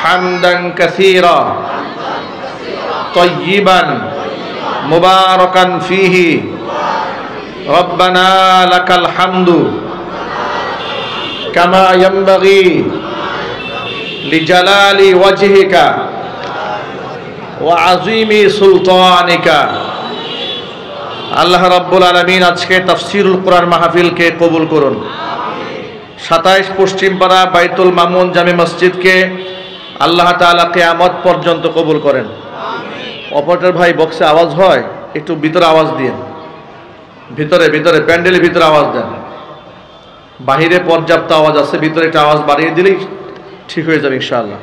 حمدا كثيرا طيبا مباركا فيه ربنا لك الحمد كما ينبغي لجلال وجهك وعظيم سلطانك আল্লাহ রাব্বুল আলামিন আজকে তাফসীরুল কোরআন মাহফিলকে কবুল করুন। 27 পশ্চিমপাড়া বাইতুল মামুন জামে মসজিদকে আল্লাহ তাআলা কিয়ামত পর্যন্ত কবুল করেন। অপারেটর ভাই বক্সে আওয়াজ হয়, একটু ভিতরে আওয়াজ দিন, ভিতরে ভিতরে প্যান্ডেলের ভিতরে আওয়াজ দেন। বাহিরে পর্যাপ্ত আওয়াজ আছে, ভিতরে একটা আওয়াজ বাড়িয়ে দিলেই ঠিক হয়ে যাবে ইনশাআল্লাহ।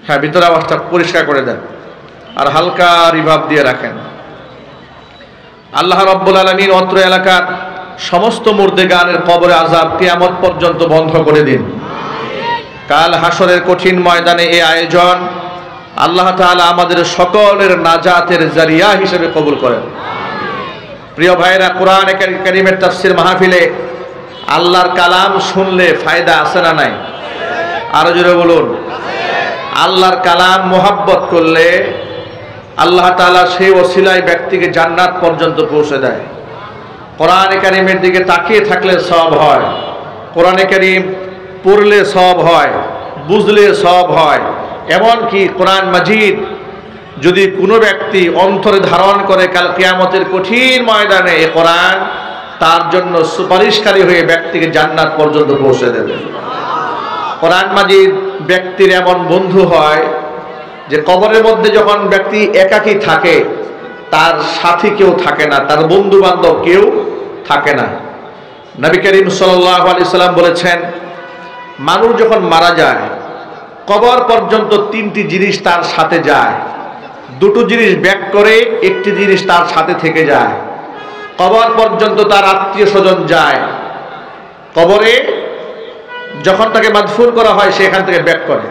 হ্যাঁ, ভিতরে আওয়াজটা পরিষ্কার করে দেন আর হালকা রিভাব দিয়ে রাখেন। আল্লাহ রাব্বুল আলামিন অত্র এলাকার সমস্ত মুর্দেগানের কবরে আযাব কিয়ামত পর্যন্ত বন্ধ করে দিন। কাল হাসরের কঠিন ময়দানে এই আয়োজন আল্লাহ তাআলা আমাদের সকলের নাজাতের জারিয়া হিসেবে কবুল করেন। প্রিয় ভাইরা, কোরআন কারীমের তাফসীর মাহফিলে আল্লাহর কালাম শুনলে ফায়দা আছে না নাই? আরো জোরে বলুন। আল্লাহর কালাম মোহাব্বত করলে আল্লাহ তাআলা সেই ওসিলায় ব্যক্তিকে জান্নাত পর্যন্ত পৌঁছে দেয়। কোরআন কারীমের দিকে তাকিয়ে থাকলে সওয়াব হয়, কোরআন কারীম পড়লে সওয়াব হয়, বুঝলে সওয়াব হয়। এমনকি কোরআন মাজিদ যদি কোনো ব্যক্তি অন্তরে ধারণ করে, কাল কিয়ামতের কঠিন ময়দানে এই কোরআন তার জন্য সুপারিশকারী হয়ে ব্যক্তিকে জান্নাত পর্যন্ত পৌঁছে দেবে। কোরআন মাজিদ ব্যক্তির এমন বন্ধু হয় যে কবরের মধ্যে যখন ব্যক্তি একাকী থাকে, তার সাথী কেউ থাকে না, তার বন্ধু বান্ধব কেউ থাকে না। নবী করিম সাল্লাল্লাহু আলাইহি সাল্লাম বলেছেন, মানুষ যখন মারা যায় কবর পর্যন্ত 3টি জিনিস তার সাথে যায়, 2টো জিনিস ব্যাক করে, 1টি জিনিস তার সাথে থেকে যায়। কবর পর্যন্ত তার আত্মীয় স্বজন যায়, কবরে যখন তাকে মাদফুন করা হয় সেখান থেকে ব্যাক করে।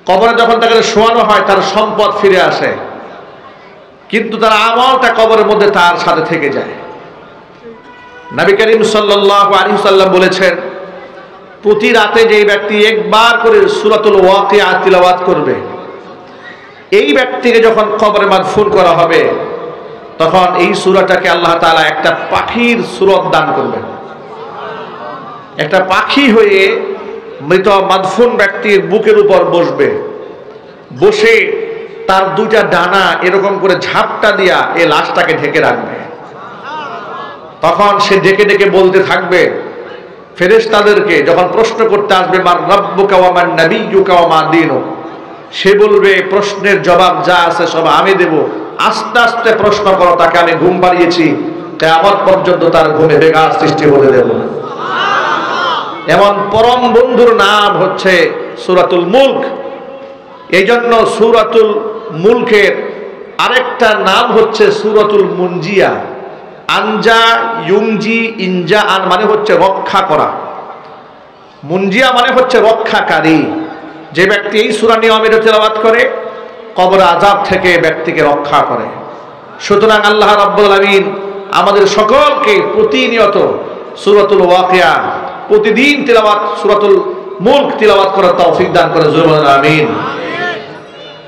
কবরে যখন তাকে শোয়ানো হয় তার সম্পদ ফিরে আসে, কিন্তু তার আমলটা কবরের মধ্যে তার সাথে থেকে যায়। নবী করিম সাল্লাল্লাহু আলাইহি সাল্লাম বলেছেন, প্রতি রাতে যেই ব্যক্তি একবার করে সূরাতুল ওয়াকিয়া তিলাওয়াত করবে, এই ব্যক্তিকে যখন কবরে মাদফুন করা হবে তখন এই সূরাটাকে আল্লাহ তাআলা একটা পাখির সূরত দান করবেন। একটা পাখি হয়ে মৃত মাদফুন ব্যক্তির বুকের উপর বসবে, বসে তার 2টা ডানা এরকম করে ঝাপটা দিয়া এই লাশটাকে ঢেকে রাখবে। তখন সে ডেকে ডেকে বলতে থাকবে ফেরেশতাদেরকে, যখন প্রশ্ন করতে আসবে মার রাব্বুকা ওয়া মান নাবিয়্যুকা ওয়া মা দীনুক, সে বলবে প্রশ্নের জবাব যা আছে সব আমি দেব, আস্তে আস্তে প্রশ্ন করো, তাকে আমি ঘুম পাড়িয়েছি, কিয়ামত পর্যন্ত তার ঘুমে বেঘাত সৃষ্টি হতে দেব না। এমন পরম বন্ধুর নাম হচ্ছে সূরাতুল মুলক। এই জন্য সূরাতুল মুলকের আরেকটা নাম হচ্ছে সূরাতুল মুনজিয়া। আনজা ইউনজি ইনজা আন মানে হচ্ছে রক্ষা করা, মুনজিয়া মানে হচ্ছে রক্ষাকারী। যে ব্যক্তি এই সূরা নিয়মিত তেলাওয়াত করে কবর আযাব থেকে ব্যক্তিকে রক্ষা করে। সুতরাং আল্লাহ রাব্বুল আলামিন আমাদের সকলকে প্রতিনিয়ত সূরাতুল ওয়াকিয়া প্রতিদিন তিলাওয়াত, সূরাতুল মুলক তিলাওয়াত করার তৌফিক দান করে, জোরে বলেন আমিন।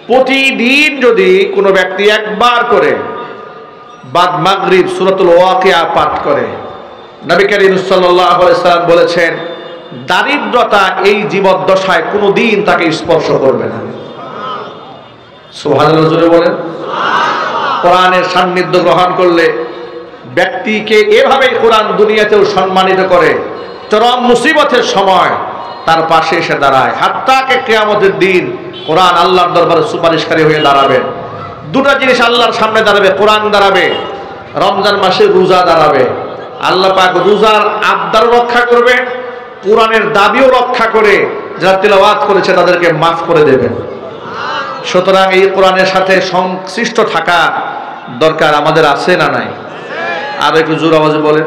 প্রতিদিন যদি কোনো ব্যক্তি একবার করে বাদ মাগরিব সূরাতুল ওয়াকিয়া পাঠ করে, নবী করিম সাল্লাল্লাহু আলাইহি সাল্লাম বলেছেন, দারিদ্রতা এই জীবদ্দশায় কোনোদিন তাকে স্পর্শ করবে না। সুবহানাল্লাহ, জোরে বলেন। কোরআনের সান্নিধ্য গ্রহণ করলে ব্যক্তিকে এভাবে কোরআন দুনিয়াতেও সম্মানিত করে, চরম মুসিবতের সময় তার পাশে এসে দাঁড়ায়। হাত্তাকে কিয়ামতের দিন কোরআন আল্লাহর দরবারে সুপারিশকারী হয়ে দাঁড়াবে। 2টা জিনিস আল্লাহর সামনে দাঁড়াবে, কোরআন দাঁড়াবে, রমজান মাসে রোজা দাঁড়াবে। আল্লাহ পাক রোজার আবদার রক্ষা করবে, কোরআনের দাবিও রক্ষা করে যারা তেলাওয়াত করেছে তাদেরকে মাফ করে দেবেন। সুতরাং এই কোরআনের সাথে সংশ্লিষ্ট থাকা দরকার আমাদের আছে না নাই? আর একটু জোর আওয়াজে বলেন।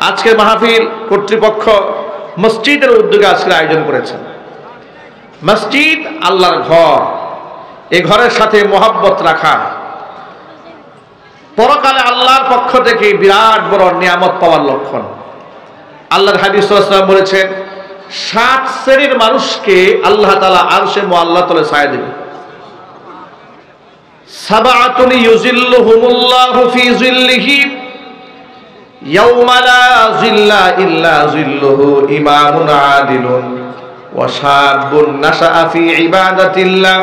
আজকের মাহফিল কর্তৃপক্ষ মসজিদের উদ্যোগে আজকে আয়োজন করেছেন। মসজিদ আল্লাহর ঘর, এই ঘরের সাথে মোহাব্বত রাখা পরকালে আল্লাহর পক্ষ থেকে বিরাট বড় নিয়ামত পাওয়ার লক্ষণ। আল্লাহর হাবিব সাল্লাল্লাহু আলাইহি ওয়াসাল্লাম বলেছেন, 7 শ্রেণীর মানুষকে আল্লাহ তাআলা আরশে মুআল্লা তলে ছায়া দেবে। সাবআতুন ইউজিল্লুহুমুল্লাহু ফি যিল্লিহি ইয়াওমা লা যিল্লা ইল্লা যিল্লুহু ইমামুন আদিলুন ওয়া শাবুন নাশাআ ফি ইবাদাতিল্লাহ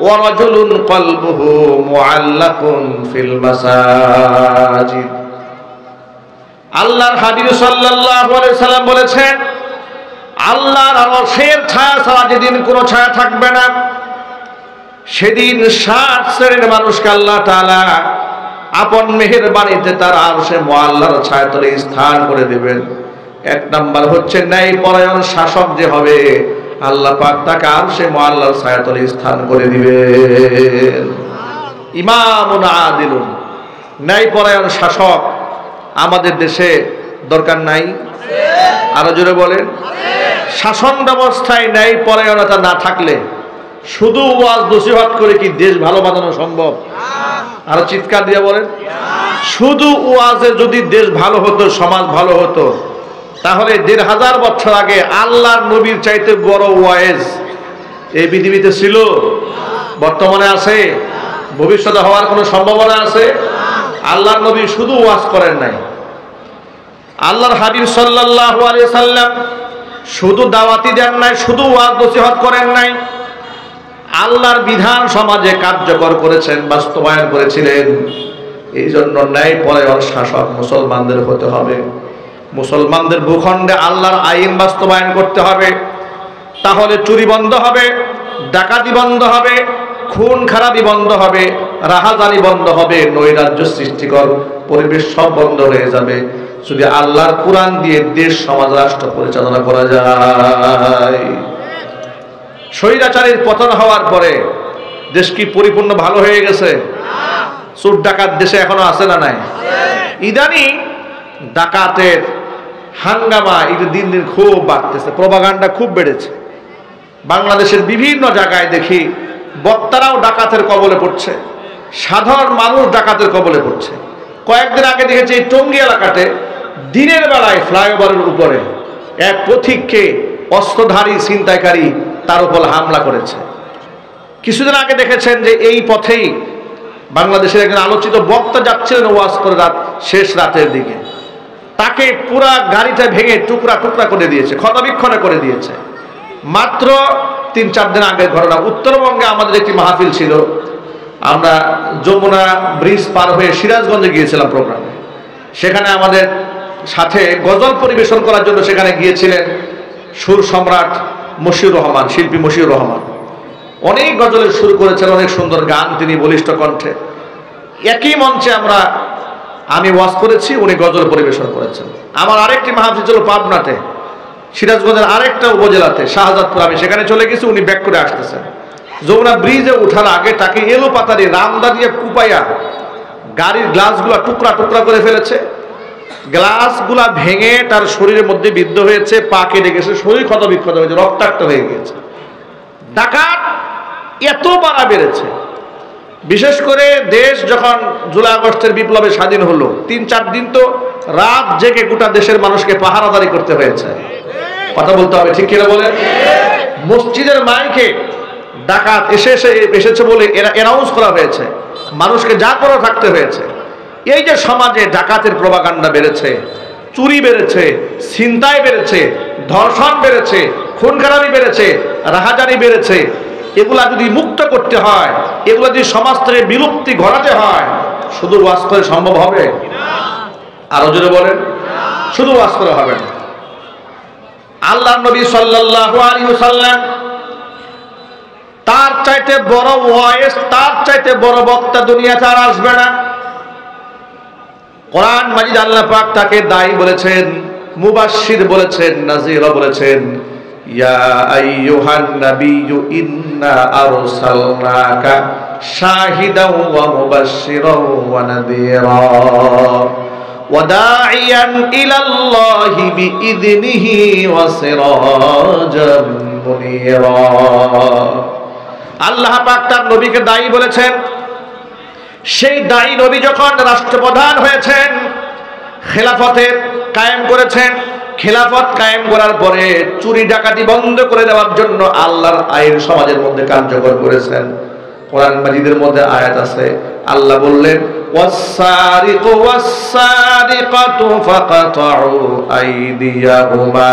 ওয়া রাজুলুন কলবুহু মুআল্লাকুন ফিল মাসাজিদ। আল্লাহর হাবিব সাল্লাল্লাহু আলাইহি সাল্লাম বলেছেন, আল্লাহর আরশের ছায়া ছাড়া যেদিন কোনো ছায়া থাকবে না, সেদিন 7 শ্রেণীর মানুষকে আল্লাহ তাআলা আপন মেহেরবানিতে তার আরশে মুআল্লার ছায়াতলে স্থান করে দিবেন। 1 নাম্বার হচ্ছে ন্যায়পরায়ণ শাসক যে হবে, আল্লাহ পাক তাকে আরশে মুআল্লার ছায়াতলে স্থান করে দিবেন। ইমামুন আদিলুন, ন্যায়পরায়ণ শাসক আমাদের দেশে দরকার নাই? আরো জোরে বলেন। শাসন ব্যবস্থায় ন্যায়পরায়ণতা না থাকলে শুধু ওয়াজ নসিহত করে কি দেশ ভালো বানানো সম্ভব? আরো চিৎকার দিয়ে বলেন। শুধু ওয়াজে যদি দেশ ভালো হতো, সমাজ ভালো হতো, তাহলে 1500 বছর আগে আল্লাহর নবীর চাইতে বড় ওয়াইজ এই পৃথিবীতে ছিল? বর্তমানে আছে? ভবিষ্যতে হওয়ার কোনো সম্ভাবনা আছে? আল্লাহর নবী শুধু ওয়াজ করেন নাই, আল্লাহর হাবিব সাল্লাল্লাহু আলাইহি সাল্লাম শুধু দাওয়াতি দেন নাই, শুধু ওয়াজ নসিহত করেন নাই, আল্লাহর বিধান সমাজে কার্যকর করেছেন, বাস্তবায়ন করেছিলেন। এই জন্য ন্যায়পরায়ণ শাসক মুসলমানদের হতে হবে। মুসলমানদের ভূখণ্ডে আল্লাহর আইন বাস্তবায়ন করতে হবে, তাহলে চুরি বন্ধ হবে, ডাকাতি বন্ধ হবে, খুন খারাপি বন্ধ হবে, রাহাজানি বন্ধ হবে, নৈরাজ্য সৃষ্টিকর পরিবেশ সব বন্ধ হয়ে যাবে। যদি আল্লাহর কোরআন দিয়ে দেশ সমাজ রাষ্ট্র পরিচালনা করা যায়। স্বৈরাচারীর পতন হওয়ার পরে দেশ কি পরিপূর্ণ ভালো হয়ে গেছে? চোর ডাকাত দেশে এখনো আছে না নাই? ইদানিং ডাকাতের হাঙ্গামা এটা দিন দিন খুব বাড়তেছে, প্রপাগান্ডা খুব বেড়েছে। বাংলাদেশের বিভিন্ন জায়গায় দেখি বক্তারাও ডাকাতের কবলে পড়ছে, সাধারণ মানুষ ডাকাতের কবলে পড়ছে। কয়েকদিন আগে দেখেছি এই টঙ্গী এলাকাতে দিনের বেলায় ফ্লাইওভারের উপরে এক পথিককে অস্ত্রধারী ছিনতাইকারী তার উপর হামলা করেছে। কিছুদিন আগে দেখেছেন যে এই পথেই বাংলাদেশের একজন আলোচিত বক্তা যাচ্ছিলেন ওয়াজ করে শেষ রাতের দিকে, তাকে পুরা গাড়িটা ভেঙে টুকরা টুকরা করে দিয়েছে, ক্ষতবিক্ষত করে দিয়েছে। মাত্র 3-4 দিন আগের ঘটনা। উত্তরবঙ্গে আমাদের একটি মাহফিল ছিল, আমরা যমুনা ব্রিজ পার হয়ে সিরাজগঞ্জে গিয়েছিলাম প্রোগ্রামে। সেখানে আমাদের সাথে গজল পরিবেশন করার জন্য সেখানে গিয়েছিলেন সুর সম্রাট মশিউর রহমান, শিল্পী মশিউর রহমান। অনেক গজলের সুর করেছেন, অনেক সুন্দর গান তিনি বলিষ্ঠ কণ্ঠে। একই মঞ্চে আমি ওয়াজ করেছি, উনি গজল পরিবেশন করেছেন। আমার আরেকটি মাহফিল ছিল পাবনাতে, সিরাজগঞ্জের আরেকটা উপজেলাতে শাহজাদপুর। আমি সেখানে চলে গেছি, উনি ব্যাক করে আসতেছেন। যমুনা ব্রিজে ওঠার আগে তাকে এলো পাতারি রামদা দিয়ে কুপাইয়া গাড়ির গ্লাসগুলা টুকরা টুকরা করে ফেলেছে। গ্লাসগুলা ভেঙে তার শরীরের মধ্যে বিদ্ধ হয়েছে, পা কেটে গেছে, শরীর ক্ষতবিক্ষত হয়েছে, রক্তাক্ত হয়ে গিয়েছে। ডাকাত এত বাড়া বেড়েছে। বিশেষ করে দেশ যখন জুলাই আগস্টের বিপ্লবে স্বাধীন হলো, 3-4 দিন তো রাত জেগে গোটা দেশের মানুষকে পাহারাদারি করতে হয়েছে। কথা বলতে হবে, ঠিক কিনা বলেন? মসজিদের মাইকে ডাকাত এসেছে বলে অ্যানাউন্স করা হয়েছে, মানুষকে যা করে থাকতে হয়েছে। এই যে সমাজে ডাকাতের প্রপাগান্ডা বেড়েছে, চুরি বেড়েছে, ছিনতাই বেড়েছে, ধর্ষণ বেড়েছে, খুন খারাপি বেড়েছে, রাহাজানি বেড়েছে, এগুলা যদি মুক্ত করতে হয়, এগুলা যদি সমাজ থেকে বিলুপ্তি ঘটাতে হয়, শুধু ওয়াজ করে সম্ভব হবে? আরো জোরে বলেন। শুধু ওয়াজ করে হবে না। আল্লাহর নবী সাল্লাল্লাহু আলাইহি ওয়াসাল্লাম তার চাইতে বড় ওয়াইজ, তার চাইতে বড় বক্তা দুনিয়াতে আর আসবে না। কোরআন মাজিদ আল্লাহ পাক তাকে দায়ী বলেছেন, মুবাশশির বলেছেন, নাযীর বলেছেন। ইয়া আইয়ুহান নাবিয়্যু ইন্না আরসালনাকা শাহিদাও ওয়া মুবাশশিরাও ওয়া নাযীরা ওয়া দাঈয়ান ইলাল্লাহি বিইذনিহি ওয়া সিরাজাম মুনীরা। আল্লাহ পাক তার নবীকে দায়ী বলেছেন। সেই দায়ী নবী যখন রাষ্ট্রপ্রধান হয়েছেন, খেলাফতের কায়েম করেছেন, খেলাফত কায়েম করার পরে চুরি ডাকাতি বন্ধ করে দেওয়ার জন্য আল্লাহর আইন সমাজের মধ্যে কার্যকর করেছেন। কোরআন মাজিদের মধ্যে আয়াত আছে, আল্লাহ বললেন ওয়াস-সারিকু ওয়াস-সারিকাতু ফাকাতউ আইদিয়াহুমা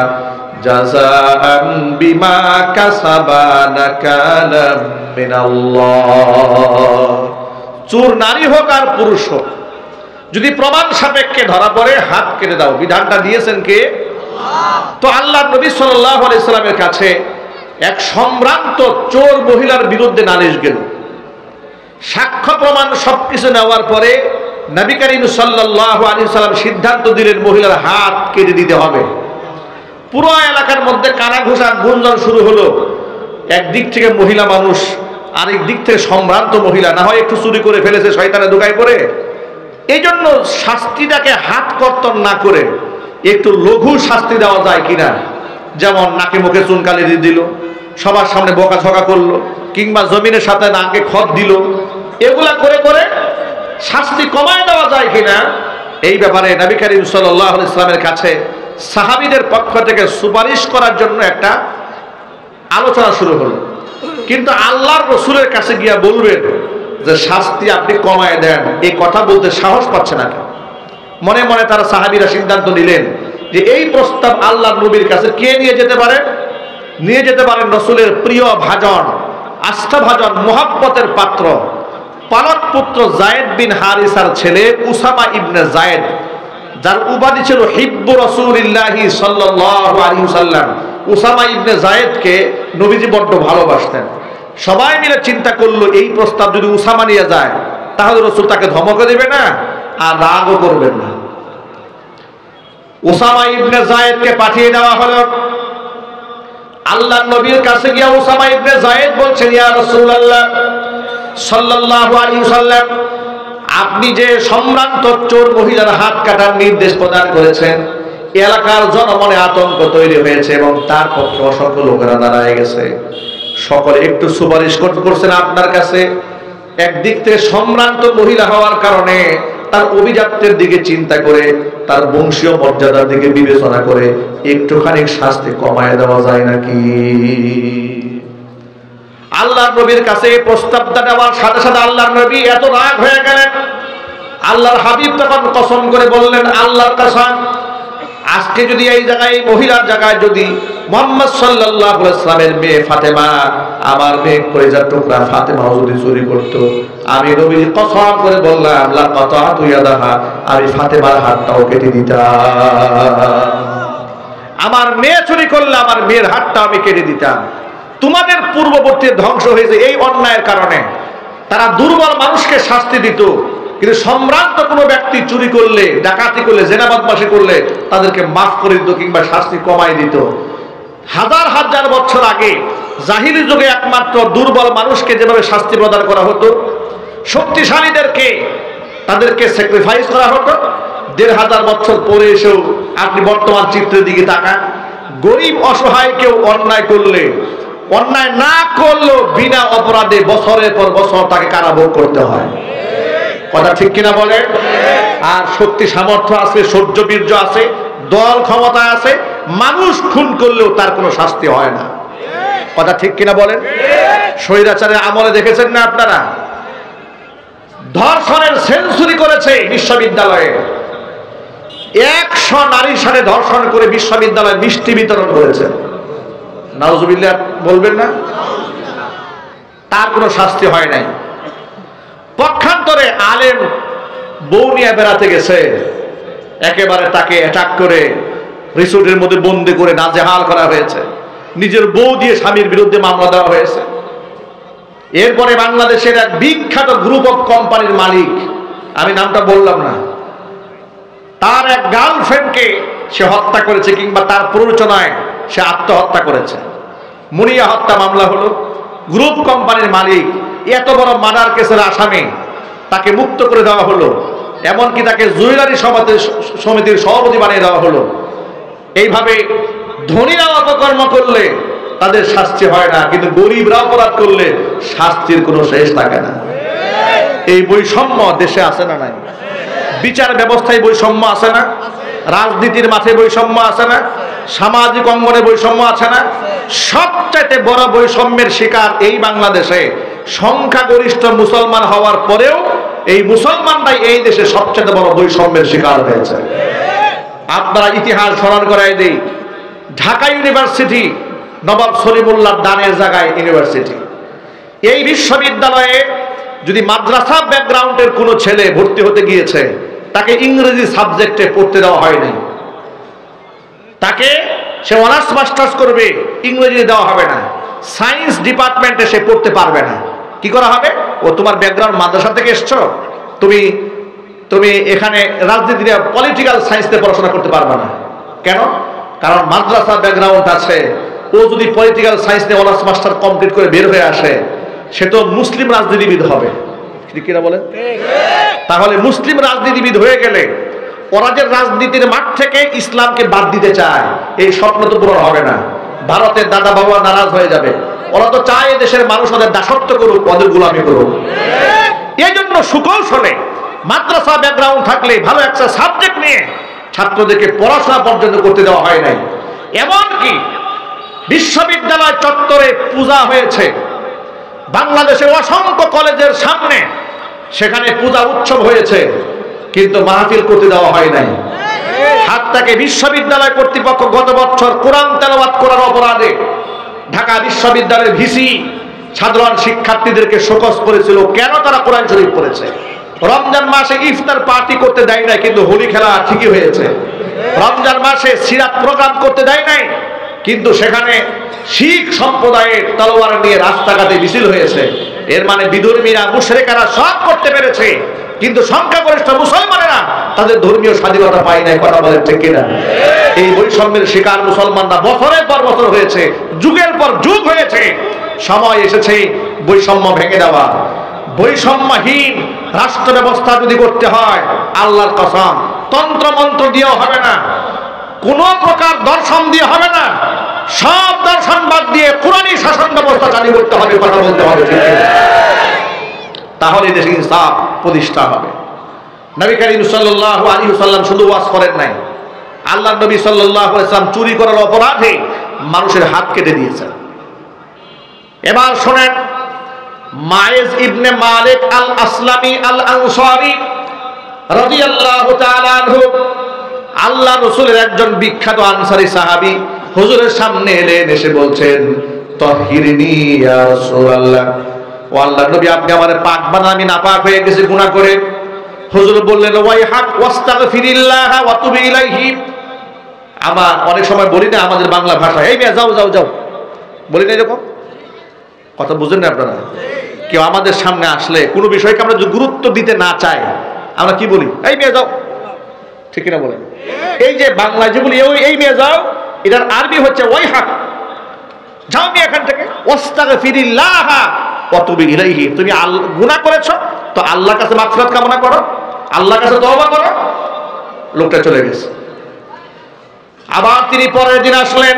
জাযাআন বিমা কাসাবা নাকালাম মিনাল্লাহ। চোর নারী হোক আর পুরুষ হোক, যদি প্রমাণ সাপেক্ষে ধরা পড়ে হাত কেটে দাও। বিধানটা দিয়েছেন কে? তো আল্লাহ নবী সাল্লাল্লাহু আলাইহি সাল্লামের কাছে এক সম্ভ্রান্ত চোর মহিলার বিরুদ্ধে নালিশ গেল। সাক্ষ্য প্রমাণ সবকিছু নেওয়ার পরে নবী করিম সাল্লাল্লাহু আলাইহি সাল্লাম সিদ্ধান্ত দিলেন মহিলার হাত কেটে দিতে হবে। পুরো এলাকার মধ্যে কানাঘুষা গুঞ্জন শুরু হলো। একদিক থেকে মহিলা মানুষ, আরেক দিক থেকে সম্ভ্রান্ত মহিলা, না হয় একটু চুরি করে ফেলেছে শয়তানে ধোঁকায় পড়ে। এই জন্য শাস্তিটাকে হাত কর্তন না করে একটু লঘু শাস্তি দেওয়া যায় কিনা, যেমন নাকে মুখে চুনকালি দিয়ে দিল, সবার সামনে বকাঝকা করলো, কিংবা জমিনের সাথে নাকে খত দিল, এগুলা করে করে শাস্তি কমায় দেওয়া যায় কিনা, এই ব্যাপারে নবী করিম সাল্লাল্লাহু আলাইহি ওয়াসাল্লামের কাছে সাহাবীদের পক্ষ থেকে সুপারিশ করার জন্য একটা আলোচনা শুরু হলো। কিন্তু আল্লাহর রাসূলের কাছে গিয়া বলবেন যে শাস্তি আপনি কমায় দেন, এই কথা বলতে সাহস পাচ্ছে না। মনে মনে তারা সাহাবীরা সিদ্ধান্ত নিলেন যে এই প্রস্তাব আল্লাহর নবীর কাছে কে নিয়ে যেতে পারে? নিয়ে যেতে পারেন রাসূলের প্রিয় ভাজন, আস্থা ভাজন, মুহাব্বতের পাত্র, পালক পুত্র যায়েদ বিন হারিসার ছেলে উসামা ইবনে যায়েদ, যার উপাধি ছিল হিব্বু রাসূলিল্লাহি সাল্লাল্লাহু আলাইহি ওয়াসাল্লাম। উসামা ইবনে যায়েদকে নবীজি বড্ড ভালোবাসতেন। সবাই মিলে চিন্তা করলো এই প্রস্তাব যদি উসামা নিয়ে যায় তাহলে রাসূল তাকে ধমকে দেবে না আর রাগও করবেন না। উসামা ইবনে যায়েদকে পাঠিয়ে দেওয়া হলো। আল্লাহর নবীর কাছে গিয়ে উসামা ইবনে যায়েদ বলছেন, ইয়া রাসূলুল্লাহ সাল্লাল্লাহু আলাইহি ওয়াসাল্লাম, আপনি যে সম্ভ্রান্ত চোর মহিলার হাত কাটার নির্দেশ প্রদান করেছেন, এলাকার জনমনে আতঙ্ক তৈরি হয়েছে এবং তার পক্ষে অসংখ্য লোকেরা দাঁড়ায় গেছে। সকলে একটু সুপারিশ করছেন আপনার কাছে। একদিক থেকে সম্ভ্রান্ত মহিলা হওয়ার কারণে তার অভিজাত্যের দিকে চিন্তা করে, তার বংশীয় মর্যাদার দিকে বিবেচনা করে একটুখানি শাস্তি কমায় দেওয়া যায় নাকি? আল্লাহর নবীর কাছে প্রস্তাবটা দেওয়ার সাথে সাথে আল্লাহর নবী এত রাগ হয়ে গেলেন। আল্লাহর হাবিব তখন কসম করে বললেন, আল্লাহর কসম, আজকে যদি এই জায়গায়, মহিলার জায়গায় যদি মুহাম্মদ সাল্লাল্লাহু আলাইহি ওয়াসাল্লামের মেয়ে ফাতেমা, আমার মেয়ে কলিজার টুকরা ফাতেমা যদি চুরি করত, আমি নবী কসম করে বললাম লা কাতাতু ইয়াদাহা, আমি ফাতেমার হাতটাও কেটে দিতাম। আমার মেয়ে চুরি করলে আমার মেয়ের হাতটা আমি কেটে দিতাম। তোমাদের পূর্ববর্তী ধ্বংস হয়েছে এই অন্যায়ের কারণে। তারা দুর্বল মানুষকে শাস্তি দিত, কিন্তু সম্ভ্রান্ত কোনো ব্যক্তি চুরি করলে, ডাকাতি করলে, জেনা বদমাশি করলে তাদেরকে মাফ করে দিত কিংবা শাস্তি কমাই দিত। হাজার হাজার বছর আগে জাহিলি যুগে একমাত্র দুর্বল মানুষকে যেভাবে শাস্তি প্রদান করা হতো, শক্তিশালীদেরকে তাদেরকে স্যাক্রিফাইস করা হতো। ১৫০০ বছর পরে এসেও আপনি বর্তমান চিত্রের দিকে তাকান, গরিব অসহায় কেউ অন্যায় করলে, অন্যায় না করলেও বিনা অপরাধে বছরের পর বছর তাকে কারাভোগ করতে হয়। কথা ঠিক কিনা বলে? আর শক্তি সামর্থ্য আছে, সহ্য বীর্য আছে, দল ক্ষমতা আছে, মানুষ খুন করলেও তার কোনো শাস্তি হয় না। কথা ঠিক কিনা বলেন? স্বৈরাচারের আমলে দেখেছেন না আপনারা, ধর্ষণের সেঞ্চুরি করেছে বিশ্ববিদ্যালয়ে। ১০০ নারীর সাথে ধর্ষণ করে বিশ্ববিদ্যালয়ে মিষ্টি বিতরণ করেছে। নাউজুবিল্লাহ বলবেন না? তার কোনো শাস্তি হয় নাই। পক্ষান্তরে আলেম বউ নিয়ে বেড়াতে গেছে, একেবারে তাকে অ্যাটাক করে রিসোর্টের মধ্যে বন্দি করে নাজেহাল করা হয়েছে। নিজের বউ দিয়ে স্বামীর বিরুদ্ধে মামলা দেওয়া হয়েছে। এরপরে বাংলাদেশের এক বিখ্যাত গ্রুপ অফ কোম্পানির মালিক, আমি নামটা বললাম না, তার এক গার্লফ্রেন্ডকে সে হত্যা করেছে, কিংবা তার প্ররোচনায় সে আত্মহত্যা করেছে। মুনিয়া হত্যা মামলা হলো। গ্রুপ কোম্পানির মালিক, এত বড় মার্ডার কেসের আসামি, তাকে মুক্ত করে দেওয়া হলো। এমনকি তাকে জুয়েলারি সমিতির সভাপতি বানিয়ে দেওয়া হলো। এইভাবে ধনীরা অপকর্ম করলে তাদের শাস্তি হয় না, কিন্তু গরিবরা অপরাধ করলে শাস্তির কোনো শেষ থাকে না। এই বৈষম্য দেশে আছে না নাই? বিচার ব্যবস্থায় বৈষম্য আছে না? রাজনীতির মাঠে বৈষম্য আছে না, সামাজিক অঙ্গনে বৈষম্য আছে না? সবচাইতে বড় বৈষম্যের শিকার এই বাংলাদেশে সংখ্যাগরিষ্ঠ মুসলমান হওয়ার পরেও এই মুসলমানরাই এই দেশে সবচেয়ে বড় বৈষম্যের শিকার হয়েছে। আপনারা ইতিহাস স্মরণ করাই দেই, ঢাকা ইউনিভার্সিটি নবাব সলিমুল্লাহ দানের জায়গায় ইউনিভার্সিটি। এই বিশ্ববিদ্যালয়ে যদি মাদ্রাসা ব্যাকগ্রাউন্ডের কোনো ছেলে ভর্তি হতে গিয়েছে, তাকে ইংরেজি সাবজেক্টে পড়তে দেওয়া হয়নি। তাকে সে অনার্স মাস্টার্স করবে, ইংরেজি দেওয়া হবে না। সায়েন্স ডিপার্টমেন্টে সে পড়তে পারবে না। কি করা হবে? ও তোমার ব্যাকগ্রাউন্ড মাদ্রাসা থেকে এসছো, তুমি এখানে রাজনীতি পলিটিক্যাল সায়েন্সে পড়াশোনা করতে পারবে না। কেন? কারণ মাদ্রাসা ব্যাকগ্রাউন্ড আছে। ও যদি পলিটিক্যাল সায়েন্স নিয়ে অনার্স মাস্টার কমপ্লিট করে বের হয়ে আসে, সে তো মুসলিম রাজনীতিবিদ হবে। ঠিক কিনা বলেন? তাহলে মুসলিম রাজনীতিবিদ হয়ে গেলে ওরা যে রাজনীতির মাঠ থেকে ইসলামকে বাদ দিতে চায়, এই স্বপ্ন তো পূরণ হবে না। ভারতের দাদা বাবা নারাজ হয়ে যাবে। ওরা তো চায় দেশের মানুষ ওদের দাসত্ব করুক, ওদের গোলামি করুক। এই জন্য সুকৌশলে মাদ্রাসা ব্যাকগ্রাউন্ড থাকলে ভালো একটা সাবজেক্ট নিয়ে ছাত্রদেরকে পড়াশোনা পর্যন্ত করতে দেওয়া হয় নাই। এমনকি বিশ্ববিদ্যালয় চত্বরে পূজা হয়েছে, বাংলাদেশের অসংখ্য কলেজের সামনে সেখানে পূজা উৎসব হয়েছে, কিন্তু মাহফিল করতে দেওয়া হয় নাই। হাতটাকে বিশ্ববিদ্যালয় কর্তৃপক্ষ গত বছর কোরআন তেলাওয়াত করার অপরাধে ঢাকা বিশ্ববিদ্যালয়ের ভিসি সাধারণ শিক্ষার্থীদেরকে শোকজ করেছিল। কেন? তারা কোরআন শরীফ পড়েছে। রমজান মাসে ইফতার পার্টি করতে দেয় নাই, কিন্তু হোলি খেলা ঠিকই হয়েছে। রমজান মাসে সিরাত প্রোগ্রাম করতে দেয় নাই, কিন্তু সেখানে শিখ সম্প্রদায়ের তলোয়ার নিয়ে রাস্তাঘাটে মিছিল হয়েছে। এর মানে বিধর্মীরা, মুশরিকারা সব করতে পেরেছে, কিন্তু সংখ্যাগরিষ্ঠ মুসলমানেরা তাদের ধর্মীয় স্বাধীনতা পায় নাই। কথা বলেন ঠিক কিনা? এই বৈষম্যের শিকার মুসলমানরা বছরের পর বছর হয়েছে, যুগের পর যুগ হয়েছে। সময় এসেছে বৈষম্য ভেঙে দেওয়া। বৈষম্যহীন রাষ্ট্র ব্যবস্থা যদি করতে হয়, আল্লাহর কসম, তন্ত্র মন্ত্র দিয়েও হবে না, কোন প্রকার দর্শন দিয়ে হবে না। সব দর্শন বাদ দিয়ে কোরআনী শাসন ব্যবস্থা চালু করতে হবে। কথা বলতে হবে ঠিক কিনা? তাহলে দেশে ইনসাফ প্রতিষ্ঠা হবে। নবী করিম সাল্লাল্লাহু আলাইহি ওয়াসাল্লাম শুধু ওয়াজ করেন নাই, আল্লাহর নবী সাল্লাল্লাহু আলাইহি ওয়াসাল্লাম চুরি করার অপরাধে মানুষের হাত কেটে দিয়েছেন। এবার শুনেন, মায়েজ ইবনে মালিক আল আসলামি আল আনসারী রাদিয়াল্লাহু তাআলা আনহু, আল্লাহ রাসূলের একজন বিখ্যাত আনসারী সাহাবী, হুজুরের সামনে এলেন, এসে বলছেন, তাহিরনি ইয়া রাসূলুল্লাহ, ও আল্লাহর নবী, আপনি আমারে পাক বানান, আমি নাপাক হয়ে গেছি গুনাহ করে। হুজুর বললেন, ওয়াইহাক ওয়াস্তাগফিরিল্লাহ ওয়া তুব ইলাইহি। আমার অনেক সময় বলি না আমাদের বাংলা ভাষায়, এই মেয়ে যাও যাও যাও, বলি না এরকম কথা? বুঝেন না আপনারা? কেউ আমাদের সামনে আসলে কোনো বিষয়কে আমরা যদি গুরুত্ব দিতে না চাই, আমরা কি বলি? এই মেয়ে যাও। ঠিক কিনা বলেন? এই যে বাংলায় যে বলি এই মেয়ে যাও, এটার আরবি হচ্ছে ওয়াইহাক, যাও মেয়ে এখান থেকে। ওয়াস্তাগফিরিল্লাহ ওয়া তুব ইলাইহি, তুমি গুনাহ করেছো তো আল্লাহর কাছে মাগফিরাত কামনা করো, আল্লাহর কাছে তওবা করো। লোকটা চলে গেছে। আবার তিনি পরের দিন আসলেন,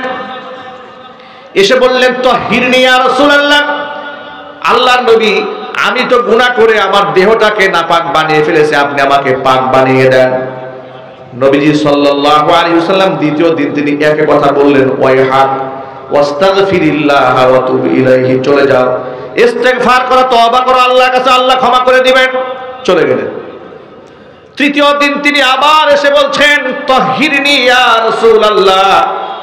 এসে বললেন, তাহিরনি ইয়া রাসূলুল্লাহ, আল্লাহর নবী, আমি তো গুনাহ করে আমার দেহটাকে নাপাক বানিয়ে ফেলেছি, আপনি আমাকে পাক বানিয়ে দেন। নবীজি সাল্লাল্লাহু আলাইহি ওয়াসাল্লাম দ্বিতীয় দিন তিনি একই কথা বললেন, ওয়াইহাক ওয়াস্তাগফিরিল্লাহ ওয়া তুব ইলাইহি, চলে যাও, ইস্তেগফার করো, তওবা করো আল্লাহর কাছে, আল্লাহ ক্ষমা করে দিবেন। চলে গেলেন। তৃতীয় দিন তিনি আবার এসে বলছেন, তাহিরনি ইয়া রাসূলুল্লাহ,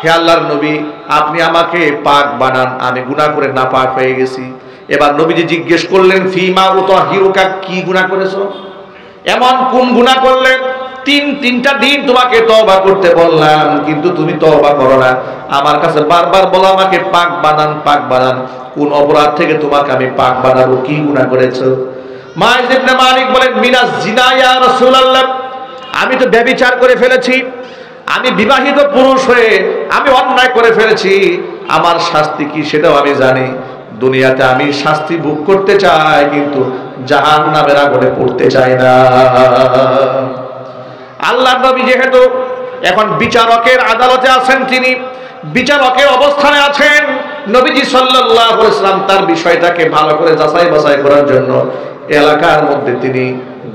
হে আল্লাহর নবী, আপনি আমাকে পাক বানান, আমি গুনাহ করে নাপাক হয়ে গেছি। এবার নবীজি জিজ্ঞেস করলেন, ফিমা উতাহিরুকা, কি গুনাহ করেছো? এমন কোন গুনাহ করলেন? তিনটা দিন তোমাকে তওবা করতে বললাম, কিন্তু তুমি তওবা করো না। আমার কাছে বারবার বলো আমাকে পাক বানান, পাক বানান। কোন অপরাধ থেকে তোমাকে আমি পাক বানাবো? কি গুনাহ করেছো? মাইজ ইবনে মালিক বলেন, মিনাজ জিনা ইয়া রাসূলুল্লাহ, আমি তো ব্যভিচার করে ফেলেছি, আমি বিবাহিত পুরুষ হয়ে আমি অন্যায় করে ফেলেছি, আমার শাস্তি কি সেটাও আমি জানি। দুনিয়াতে আমি শাস্তি ভোগ করতে চাই, কিন্তু জাহান্নামের আগুনে পড়তে চাই না। আল্লাহর নবী যেহেতু এখন বিচারকের আদালতে আছেন, তিনি বিচারকের অবস্থানে আছেন, নবীজি সাল্লাল্লাহু আলাইহি ওয়াসাল্লাম তার বিষয়টাকে ভালো করে যাচাই বাছাই করার জন্য এলাকার মধ্যে তিনি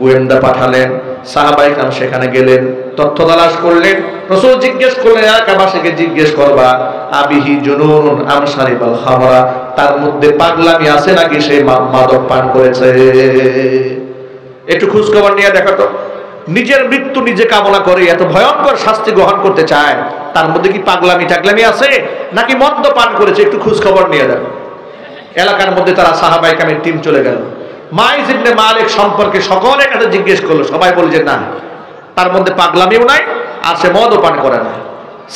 গোয়েন্দা পাঠালেন। সাহাবায়ে কেরাম সেখানে গেলেন। তথ্য তালাশ করলেন। রাসূল জিজ্ঞেস করলেন, এলাকাবাসীকে জিজ্ঞেস করবা, আবিহি জুনুন আম শারিবাল খামরা, তার মধ্যে পাগলামি আছে নাকি সে মাদক পান করেছে? একটু খোঁজ খবর নিয়ে দেখো তো। নিজের মৃত্যু নিজে কামনা করে এত ভয়ঙ্কর শাস্তি গ্রহণ করতে চায়, তার মধ্যে কি পাগলামি টাগলামি আছে নাকি মদ্যপান করেছে? একটু খোঁজ খবর নিয়ে দেখো। এলাকার মধ্যে তারা সাহাবায়ে কেরামের টিম চলে গেল। মাইজ ইবনে মালিক সম্পর্কে সকলের কাছে জিজ্ঞেস করলো, সবাই বলে যে না, তার মধ্যে পাগলামিও নাই আর সে মদও পান করে না।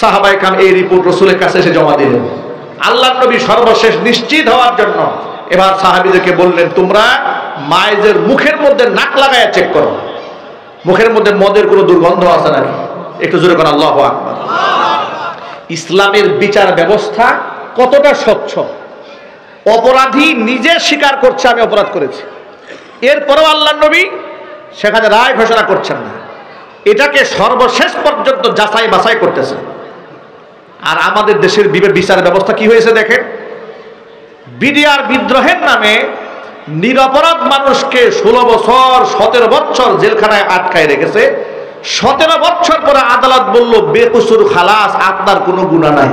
সাহাবায়ে কেরাম এই রিপোর্ট রাসূলের কাছে এসে জমা দিলেন। আল্লাহর নবী সর্বশেষ নিশ্চিত হওয়ার জন্য এবার সাহাবীদেরকে বললেন, তোমরা মাইজের মুখের মধ্যে নাক লাগায়া চেক করো, মুখের মধ্যে মদের কোনো দুর্গন্ধ আছে নাকি। একটু জোরে কোন আল্লাহু আকবার। ইসলামের বিচার ব্যবস্থা কতটা স্বচ্ছ। অপরাধী নিজে স্বীকার করছে আমি অপরাধ করেছি, এরপরেও আল্লাহর নবী সেখানে রায় ঘোষণা করছেন না, এটাকে সর্বশেষ পর্যন্ত যাচাই বাছাই করতেছে। আর আমাদের দেশের বিচার ব্যবস্থা কি হয়েছে দেখেন। বিডিআর বিদ্রোহের নামে নিরপরাধ মানুষকে 16 বছর 17 বছর জেলখানায় আটকায় রেখেছে। 17 বছর পরে আদালত বলল বেকসুর খালাস, আপনার কোনো গুনাহ নাই।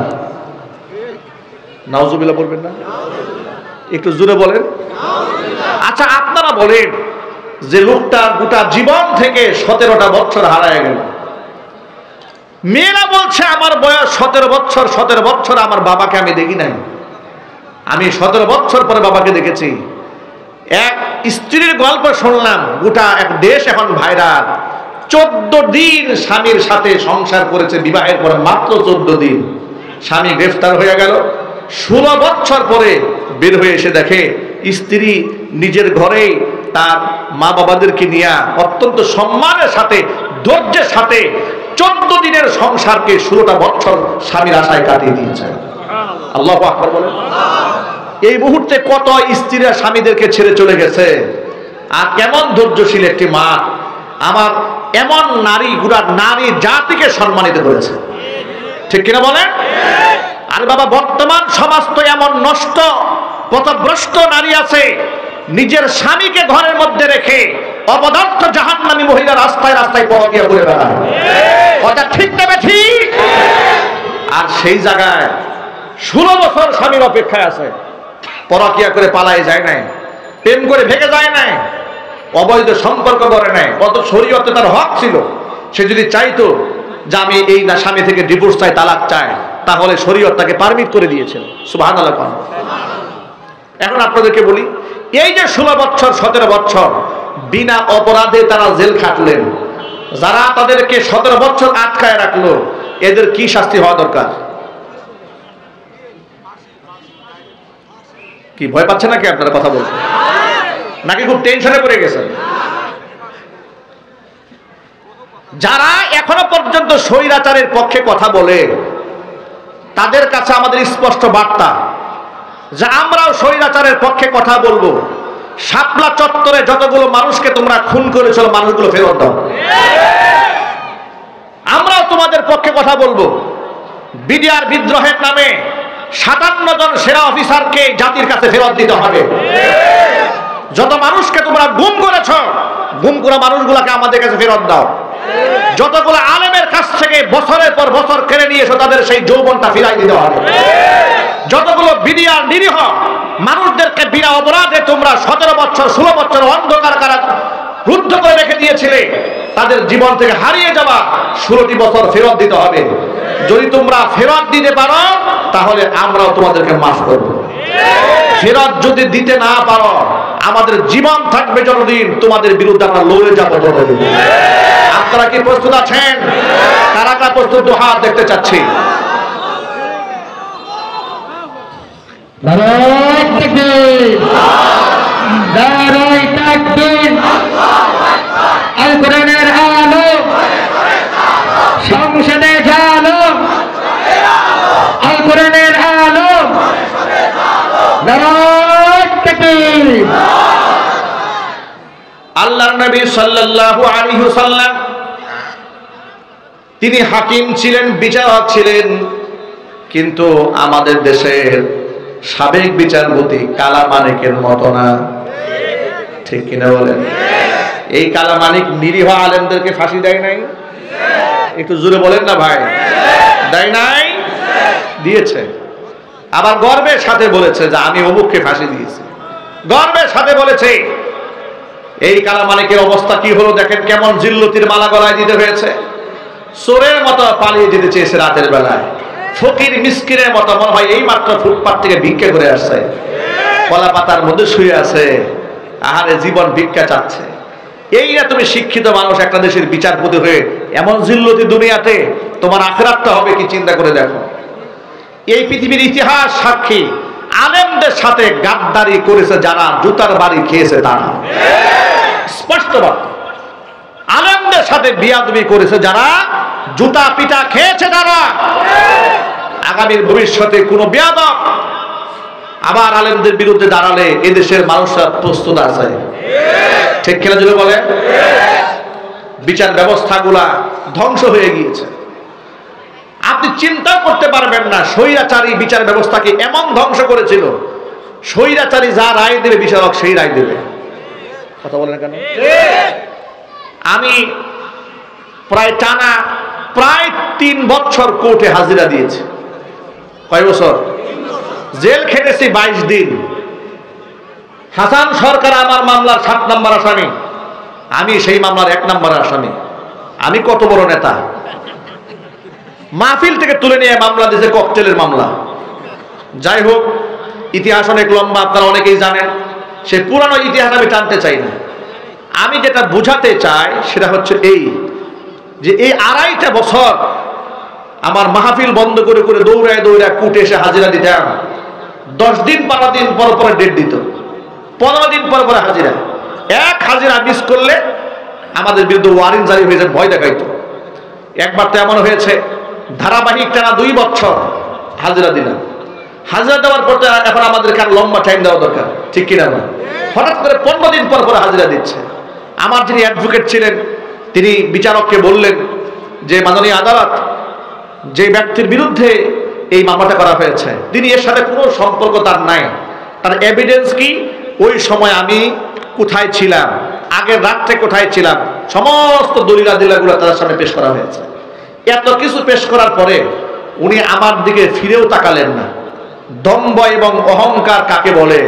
নাউজুবিল্লাহ বলবেন না? একটু জোরে বলেন। আচ্ছা আপনারা বলেন যে লোকটা গোটা জীবন থেকে 17টা বছর হারায় গেল। মেয়েরা বলছে আমার বয়স 17 বছর, 17 বছর আমার বাবাকে আমি দেখি নাই, আমি 17 বছর পরে বাবাকে দেখেছি। এক স্ত্রীর গল্প শুনলাম, গোটা এক দেশ এখন ভাইরাল। 14 দিন স্বামীর সাথে সংসার করেছে, বিবাহের পরে মাত্র 14 দিন স্বামী গ্রেফতার হয়ে গেল। 16 বছর পরে বের হয়ে এসে দেখে স্ত্রী নিজের ঘরে তার মা বাবাদেরকে নিয়ে অত্যন্ত সম্মানের সাথে ধৈর্যের সাথে 14 দিনের সংসারকে 16টা বছর স্বামীর আশায় কাটিয়ে দিয়েছে। আল্লাহু আকবার বলেন। এই মুহূর্তে কত স্ত্রীরা স্বামীদেরকে ছেড়ে চলে গেছে, আর কেমন ধৈর্যশীল একটি মা আমার এমন নারী গুড়া নারী জাতিকে সম্মানিত করেছে, ঠিক কিনা বলেন? আর বাবা বর্তমান সমাজ তো এমন নষ্ট পথভ্রষ্ট নারী আছে, নিজের স্বামীকে ঘরের মধ্যে রেখে অপদার্থ জাহান্নামী মহিলা রাস্তায় রাস্তায় পরকিয়া করে বেড়ায়। কথা ঠিক না ঠিক? আর সেই জায়গায় 16 বছর স্বামীর অপেক্ষায় আছে, পরকিয়া করে পালায় যায় নাই, প্রেম করে ভেগে যায় নাই, অবৈধ সম্পর্ক করে নাই। কত শরীয়তে তার হক ছিল, সে যদি চাইতো যে আমি এই না স্বামী থেকে ডিভোর্স চাই, তালাক চাই, তাহলে শরীয়ত তাকে পারমিট করে দিয়েছিল। সুবহানাল্লাহ। এখন আপনাদেরকে বলি, এই যে 16 বছর 17 বছর বিনা অপরাধে তারা জেল খাটলেন, যারা তাদেরকে 17 বছর আটকায় রাখলো, এদের কি শাস্তি হওয়া দরকার? কি ভয় পাচ্ছে নাকি আপনারা কথা বলতে, নাকি খুব টেনশনে পড়ে গেছেন? যারা এখনো পর্যন্ত স্বৈরাচারের পক্ষে কথা বলে তাদের কাছে আমাদের স্পষ্ট বার্তা যে আমরাও স্বৈরাচারের পক্ষে কথা বলবো। শাপলা চত্বরে যতগুলো মানুষকে তোমরা খুন করেছিল, মানুষগুলো ফেরত দাও। আমরাও তোমাদের পক্ষে কথা বলবো। বিডিআর বিদ্রোহের নামে 57 জন সেনা অফিসারকে জাতির কাছে ফেরত দিতে হবে। যত মানুষকে তোমরা গুম করেছ, গুম করা মানুষগুলোকে আমাদের কাছে ফেরত দাও। যতগুলো আলেমের কাছ থেকে বছরের পর বছর কেড়ে নিয়েছো, তাদের সেই যৌবনটা ফিরাই দিতে হবে। যতগুলো বিডিআর নিরীহ মানুষদেরকে বিনা অপরাধে তোমরা 17 বছর 16 বছর অন্ধকার কারাগারে রুদ্ধ করে রেখে দিয়েছিলে, তাদের জীবন থেকে হারিয়ে যাওয়া 16টি বছর ফেরত দিতে হবে। যদি তোমরা ফেরত দিতে পারো তাহলে আমরাও তোমাদেরকে মাফ করব। ফেরত যদি দিতে না পারো, আমাদের জীবন থাকবে যতদিন, তোমাদের বিরুদ্ধে আমরা লড়ে যাবো ততদিন। আপনারা কি প্রস্তুত আছেন? কারা কারা প্রস্তুত? হাত দেখতে চাচ্ছি। নারায়ে তাকবীর, নারায়ে তাকবীর। আল কোরআনের আলো সংসদে জ্বালো, আল কোরআনের আলো। নারায়ে তাকবীর। আল্লাহর নবী সাল্লাল্লাহু আলাইহি ওয়াসাল্লাম তিনি হাকিম ছিলেন, বিচারক ছিলেন, কিন্তু আমাদের দেশের সাবেক বিচারপতি কালামানিকের মতো না, ঠিক কিনা বলেন? এই কালামানিক নিরীহ আলেমদেরকে ফাঁসি দেয় নাই? একটু জোরে বলেন না ভাই, দেয় নাই? দিয়েছে। আবার গর্বের সাথে বলেছে যে আমি অমুককে ফাঁসি দিয়েছি, গর্বের সাথে বলেছে। এই কালা মালিকের অবস্থা কি হলো দেখেন, কেমন জিল্লতির মালা গলায় দিতে হয়েছে। চোরের মতো পালিয়ে যেতে চেয়েছে রাতের বেলায়, ফকির মিসকিনের মতো মনে হয় এই মাত্র ফুটপাত থেকে ভিক্ষা করে আসছে, কলা পাতার মধ্যে শুয়ে আছে, আহারে জীবন ভিক্ষা চাচ্ছে। এই না তুমি শিক্ষিত মানুষ একটা দেশের বিচারপতি হয়ে এমন জিল্লতি দুনিয়াতে, তোমার আখিরাতটা হবে কি চিন্তা করে দেখো। এই পৃথিবীর ইতিহাস সাক্ষী, আলেমদের সাথে গাদ্দারি করেছে যারা, জুতার বাড়ি খেয়েছে তারা। স্পষ্ট বার্তা, আলেমদের সাথে বিয়াদবি করেছে যারা, জুতা পিটা খেয়েছে তারা। আগামীর ভবিষ্যতে কোন বিয়াদব আবার আলেমদের বিরুদ্ধে দাঁড়ালে এদেশের মানুষরা প্রস্তুত আছে। ঠিক কিনা যদি বলে? বিচার ব্যবস্থাগুলা ধ্বংস হয়ে গিয়েছে। আপনি চিন্তা করতে পারবেন না, স্বৈরাচারী বিচার ব্যবস্থাকে এমন ধ্বংস করেছিল, স্বৈরাচারী যা রায় দেবে বিচারক সেই রায় দেবে। কথা বলেন কেন? আমি প্রায় 3 বছর কোর্টে হাজিরা দিয়েছি। কয় বছর? জেল খেটেছি 22 দিন। হাসান সরকার আমার মামলার 7 নম্বর আসামি, আমি সেই মামলার 1 নম্বর আসামি। আমি কত বড় নেতা! মাহফিল থেকে তুলে নিয়ে মামলা দিয়েছে, ককটেলের মামলা। যাই হোক, ইতিহাস অনেক লম্বা, আপনারা অনেকেই জানেন। সে পুরানো ইতিহাস আমি টানতে চাই না। আমি যেটা বোঝাতে চাই সেটা হচ্ছে এই যে এই 2.5টা বছর আমার মাহফিল বন্ধ করে করে দৌড়ায় দৌড়ায় কোর্টে এসে হাজিরা দিতাম। 10 দিন 12 দিন পর পর ডেট দিত, 15 দিন পর পর হাজিরা। এক হাজিরা মিস করলে আমাদের বিরুদ্ধে ওয়ারেন্ট জারি হয়ে যায়, ভয় দেখাইতো। একবার তো এমন হয়েছে, ধারাবাহিক টানা 2 বছর হাজিরা দিলাম। হাজিরা দেওয়ার পর এখন আমাদেরকে আর লম্বা টাইম দেওয়া দরকার, ঠিক কিনা না? হঠাৎ করে 15 দিন পর পর হাজিরা দিচ্ছে। আমার যিনি অ্যাডভোকেট ছিলেন তিনি বিচারককে বললেন যে মাননীয় আদালত, যে ব্যক্তির বিরুদ্ধে এই মামলাটা করা হয়েছে তিনি এর সাথে কোনো সম্পর্ক তার নাই, তার এভিডেন্স কি, ওই সময় আমি কোথায় ছিলাম, আগের রাত্রে কোথায় ছিলাম, সমস্ত দলিলাদিলাগুলো তার সামনে পেশ করা হয়েছে। এত কিছু পেশ করার পরে উনি আমার দিকে ফিরেও তাকালেন না। দম্ভ এবং অহংকার কাকে বলে?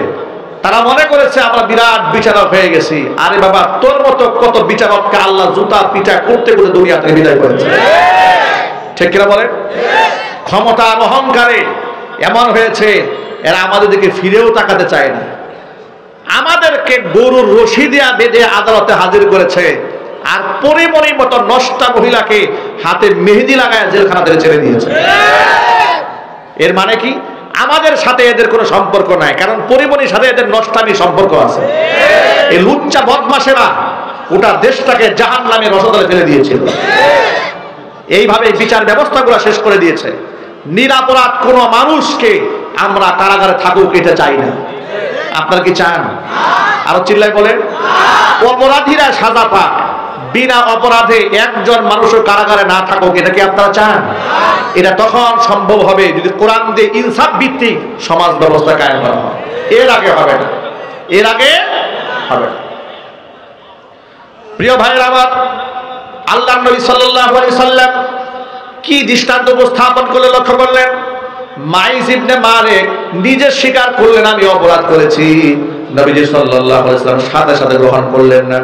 তারা মনে করেছে আমরা বিরাট বিচারক হয়ে গেছি। আরে বাবা, তোর মতো কত বিচারককে আল্লাহ জুতা পিটা করতে করতে দুনিয়া থেকে বিদায় করেছে। ঠিক কিনা বলেন? ক্ষমতার অহংকারে এমন হয়েছে এরা আমাদের দিকে ফিরেও তাকাতে চায় না। আমাদেরকে গরুর রশি দিয়া বেঁধে আদালতে হাজির করেছে, আর পরিমণির মতো নষ্টা মহিলাকে হাতে মেহেদি লাগায় জেলখানা থেকে ছেড়ে দিয়েছে। এর মানে কি? আমাদের সাথে এদের কোনো সম্পর্ক নাই, কারণ পরিমণির সাথে এদের নষ্টামি সম্পর্ক আছে। এই লুচ্চা বদমাশেরা গোটা দেশটাকে জাহান্নামে রসতলে ফেলে দিয়েছিল। এইভাবে বিচার ব্যবস্থাগুলো শেষ করে দিয়েছে। নিরাপরাধ কোন মানুষকে আমরা কারাগারে থাকুক এটা চাই না। আপনারা কি চান? আরো চিল্লায় বলেন। অপরাধীরা সাজা পাক, বিনা অপরাধে একজন মানুষও কারাগারে না থাকুক, এটা কি আপনারা চান? এটা তখন সম্ভব হবে যদি কোরআন দিয়ে ইনসাফ ভিত্তিক সমাজ ব্যবস্থা কায়েম করা হয়। এর আগে হবে না, এর আগে হবে না। প্রিয় ভাইয়ের আমার, আল্লাহর নবী সাল্লাল্লাহু আলাইহি সাল্লাম কি দৃষ্টান্ত উপস্থাপন করলে লক্ষ্য করলেন? মাইস ইবনে মালিক নিজে স্বীকার করলেন আমি অপরাধ করেছি। নবীজি সাল্লাল্লাহু আলাইহি সাল্লাম সাথে সাথে গ্রহণ করলেন না,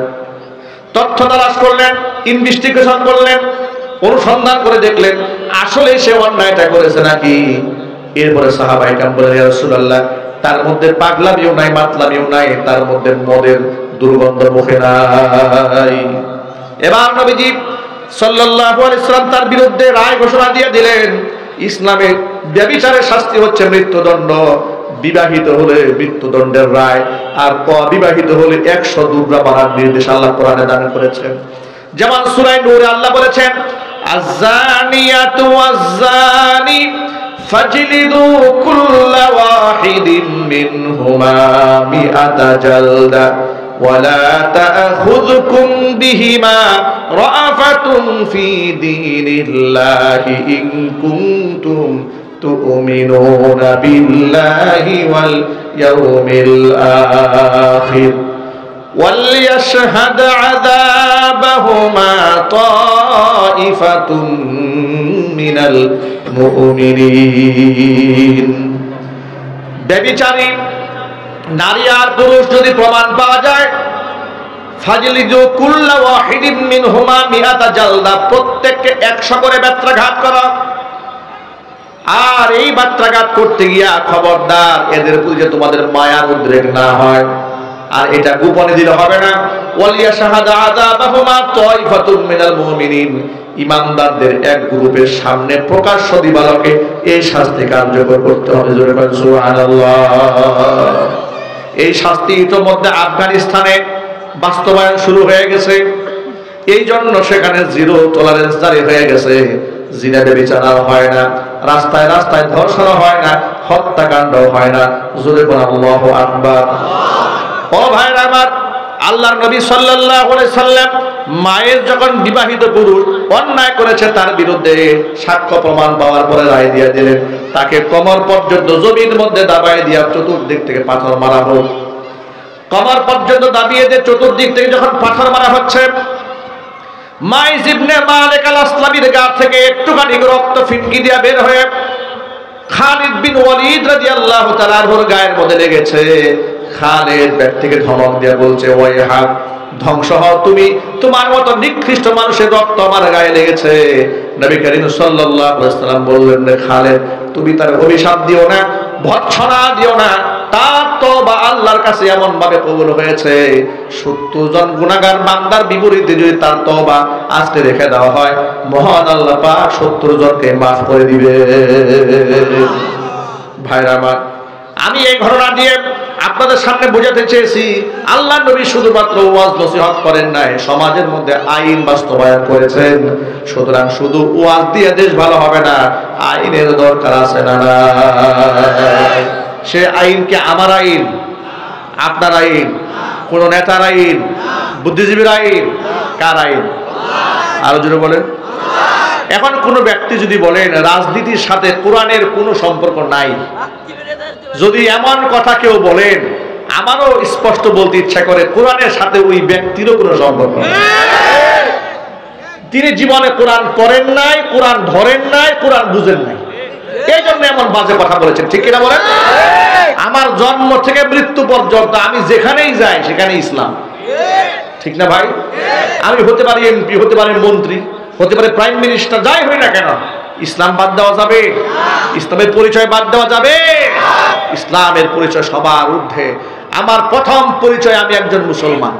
তথ্য তালাশ করলেন, ইনভেস্টিগেশন করলেন, অনুসন্ধান করে দেখলেন আসলে সে অন্যায়টা করেছে নাকি। এরপরে সাহাবায়ে কেরাম বললেন, ইয়া রাসূলুল্লাহ, তার মধ্যে পাগলামিও নাই, মাতলামিও নাই, তার মধ্যে মদের দুর্গন্ধ মুখে নাই। এবার নবীজি সাল্লাল্লাহু আলাইহি সাল্লাম তার বিরুদ্ধে রায় ঘোষণা দিয়ে দিলেন, ইসলামে ব্যভিচারের শাস্তি হচ্ছে মৃত্যুদণ্ড। বিবাহিত হলে মৃত্যুদণ্ডের রায়, আর অবিবাহিত হলে 100 দুবরা মারার নির্দেশ আল্লাহ কোরআনে দান করেছেন। যেমন সূরা নূরে আল্লাহ বলেছেন, আয-যানিয়াতু ওয়াজ-যানি ফাজলিদু কুল্লা ওয়াহিদিন মিনহুমা মিআতা জালদা ولا تأخذكم بهما رأفة في دين الله إن كنتم تؤمنون بالله واليوم الآخر ওয়ালিয়াশহাদ আযাবাহুমা তাইফাতুম মিনাল মুমিনিন। ব্যভিচারী নারী আর পুরুষ যদি প্রমাণ পাওয়া যায়, ফাজলিদু কুল্লা ওয়াহিদিন মিনহুমা মিআতা জালদা, প্রত্যেককে 100 করে বেত্রাঘাত করা। আর এই বেত্রাঘাত করতে গিয়া খবরদার এদের প্রতি যে তোমাদের মায়ার উদ্রেক না হয়, আর এটা গোপনে দিলে হবে না। ওয়ালিয়াশহাদ আযাবাহুমা তাইফাতুম মিনাল মুমিনিন, ইমানদারদের এক গ্রুপের সামনে প্রকাশ্য দিবালোকে এই শাস্তি কার্যকর করতে হবে। জোরে বলেন সুবহানাল্লাহ। এই শাস্তি ইতোমধ্যে আফগানিস্তানে বাস্তবায়ন শুরু হয়ে গেছে। এই জন্য সেখানে জিরো টলারেন্স জারি হয়ে গেছে। জিনা ব্যভিচার হয় না, রাস্তায় রাস্তায় ধর্ষণ হয় না, হত্যাকাণ্ড হয় না। জোরে বলেন আল্লাহু আকবার। ও ভাইরা আমার, আল্লাহর নবী সাল্লাল্লাহু আলাইহি সাল্লাম মায়ের যখন বিবাহিত পুরুষ অন্যায় করেছে তার বিরুদ্ধে সাক্ষ্য প্রমাণ পাওয়ার পরে রায় দিয়ে দিলেন, তাকে কোমর পর্যন্ত জমির মধ্যে দাবায় দিয়া চতুর্দিক থেকে পাথর মারা হোক। কোমর পর্যন্ত দাবিয়ে দিয়ে চতুর্দিক থেকে যখন পাথর মারা হচ্ছে, মাইজ ইবনে মালিক আল-আসলামির গা থেকে একটুখানি রক্ত ফিনকি দিয়া বের হয়ে খালিদ বিন ওয়ালিদ রাদিয়াল্লাহু তাআলা আনহুর গায়ের মধ্যে লেগেছে। খালিদ ব্যাগ থেকে ধমক দিয়ে বলছে, ওয়াইহাক, ধ্বংস হও তুমি, তোমার মতো নিকৃষ্ট মানুষের রক্ত আমার গায়ে লেগেছে। নবী করিম সাল্লাল্লাহু আলাইহি ওয়াসাল্লাম বললেন, খালিদ তুমি তার অভিশাপ দিও না, ভৎসনা দিও না, তার তওবা আল্লাহর কাছে এমন ভাবে কবুল হয়েছে 70 জন গুনাহগার বান্দার বিপরীতে যদি তার তওবা আজকে রেখে দেওয়া হয়, মহান আল্লাহ পাক 70 জনকে মাফ করে দিবে। ভাইরা আমার, আমি এই ঘটনা দিয়ে আপনাদের সামনে বোঝাতে চেয়েছি, আল্লাহ নবী শুধুমাত্র ওয়াজ নসিহত করেন নাই, সমাজের মধ্যে আইন বাস্তবায়ন করেছেন। সুতরাং শুধু ওয়াজ দিয়ে দেশ ভালো হবে না, আইনের দরকার আছে না? সে আইন কি আমার আইন, আপনার আইন, কোন নেতার আইন, বুদ্ধিজীবীর আইন? কার আইন? আরো জোরে বলেন। এখন কোন ব্যক্তি যদি বলেন রাজনীতির সাথে কোরআনের কোনো সম্পর্ক নাই, যদি এমন কথা কেউ বলেন, আমারও স্পষ্ট বলতে ইচ্ছা করে কোরআনের সাথে ওই ব্যক্তিরও কোনো সম্পর্ক নেই। তিনি জীবনে কোরআন পড়েন নাই, কোরআন ধরেন নাই, কোরআন বুঝেন নাই, এই জন্য এমন বাজে কথা বলেছেন। ঠিক কিনা বলেন? আমার জন্ম থেকে মৃত্যু পর্যন্ত আমি যেখানেই যাই সেখানে ইসলাম। ঠিক না ভাই? আমি হতে পারি এমপি, হতে পারি মন্ত্রী, হতে পারে প্রাইম মিনিস্টার, যাই হই না কেন, ইসলাম বাদ দেওয়া যাবে? ইসলামের পরিচয় বাদ দেওয়া যাবে? ইসলামের পরিচয় সবার ঊর্ধ্বে। আমার প্রথম পরিচয় আমি একজন মুসলমান।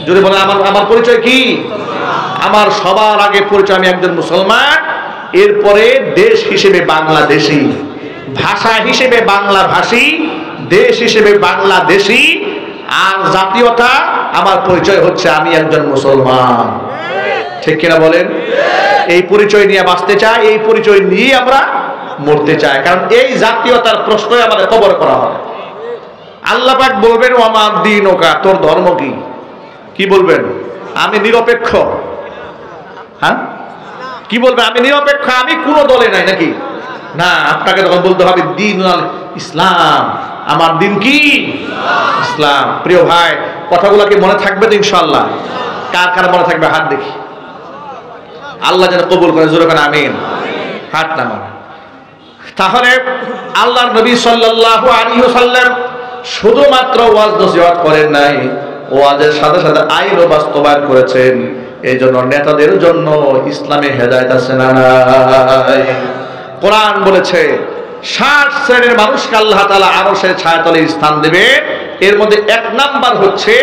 যদি বলেন আমার পরিচয় কি? আমার সবার আগে পরিচয় আমি একজন মুসলমান, এরপরে দেশ হিসেবে বাংলাদেশী, ভাষা হিসেবে বাংলা ভাষী, দেশ হিসেবে বাংলাদেশী, আর জাতীয়তা আমার পরিচয় হচ্ছে আমি একজন মুসলমান। ঠিক কিনা বলেন? এই পরিচয় নিয়ে বাঁচতে চাই, এই পরিচয় নিয়ে আমরা মরতে চাই, কারণ এই জাতীয়তার প্রশ্নই আমাদের কবর করা হয়। আল্লাহ পাক বলবেন, ওয়ামা দীনুকা, তোর ধর্ম কি? কি বলবেন? আমি নিরপেক্ষ। হ্যাঁ, কি বলবেন? আমি নিরপেক্ষ, আমি কোন দলে নাই নাকি? না, আপনাকে তখন বলতে হবে দীনুল ইসলাম, আমার দিন কি? ইসলাম। প্রিয় ভাই, কথাগুলো কি মনে থাকবে তো ইনশাআল্লাহ? কার কার মনে থাকবে হাত দেখি। আল্লাহ যেন কবুল করে, জোরে করে আমিন। হাত নামান। তাহলে আল্লাহর নবী সাল্লাল্লাহু আলাইহি ওয়াসাল্লাম শুধুমাত্র ওয়াজ নসিহত করেন নাই, ওয়াজের সাথে সাথে আইনও বাস্তবায়ন করেছেন। এই জন্য নেতাদের জন্য ইসলামে হেদায়েত আছে না নাই? কোরআন বলেছে 60 শ্রেণীর মানুষকে আল্লাহ তাআলা আরশের ছায়াতলে স্থান দেবে। এর মধ্যে 1 নাম্বার হচ্ছে